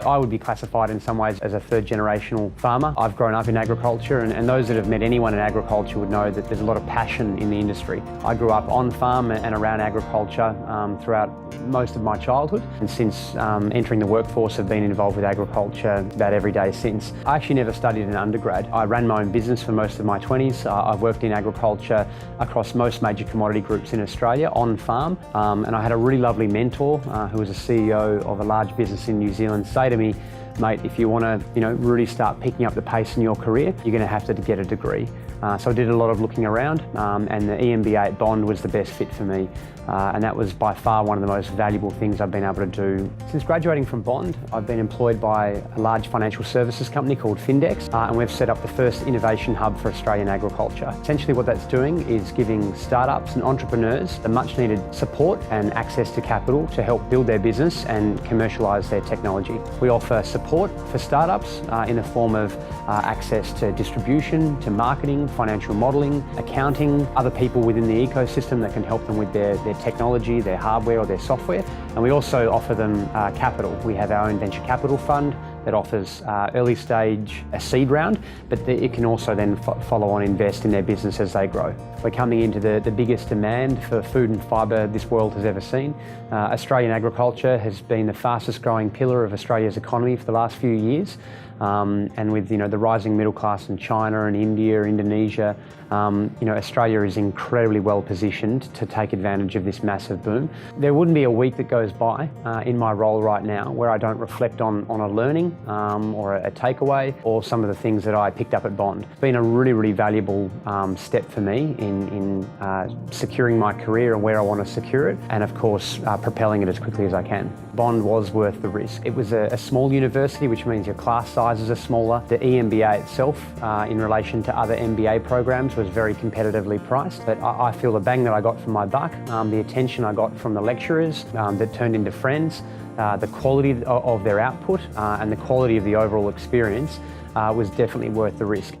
I would be classified in some ways as a third generational farmer. I've grown up in agriculture and those that have met anyone in agriculture would know that there's a lot of passion in the industry. I grew up on farm and around agriculture throughout most of my childhood, and since entering the workforce have been involved with agriculture about every day since. I actually never studied in undergrad. I ran my own business for most of my 20s. I've worked in agriculture across most major commodity groups in Australia on farm, and I had a really lovely mentor who was a CEO of a large business in New Zealand say to me, mate, if you want to really start picking up the pace in your career, you're going to have to get a degree. So I did a lot of looking around, and the EMBA at Bond was the best fit for me. And that was by far one of the most valuable things I've been able to do. Since graduating from Bond, I've been employed by a large financial services company called Findex, and we've set up the first innovation hub for Australian agriculture. Essentially what that's doing is giving startups and entrepreneurs the much needed support and access to capital to help build their business and commercialise their technology. We offer support for startups in the form of access to distribution, to marketing, financial modelling, accounting, other people within the ecosystem that can help them with their technology, their hardware or their software. And we also offer them capital. We have our own venture capital fund that offers early stage a seed round, but it can also then follow on invest in their business as they grow. We're coming into the biggest demand for food and fibre this world has ever seen. Australian agriculture has been the fastest growing pillar of Australia's economy for the last few years. And with the rising middle class in China and India, Indonesia, Australia is incredibly well positioned to take advantage of this massive boom. There wouldn't be a week that goes by in my role right now where I don't reflect on a learning or a takeaway or some of the things that I picked up at Bond. It's been a really, really valuable step for me in securing my career and where I want to secure it, and of course propelling it as quickly as I can. Bond was worth the risk. It was a small university, which means your class sizes are smaller. The EMBA itself, in relation to other MBA programs, was very competitively priced. But I feel the bang that I got for my buck, the attention I got from the lecturers that turned into friends, the quality of their output and the quality of the overall experience was definitely worth the risk.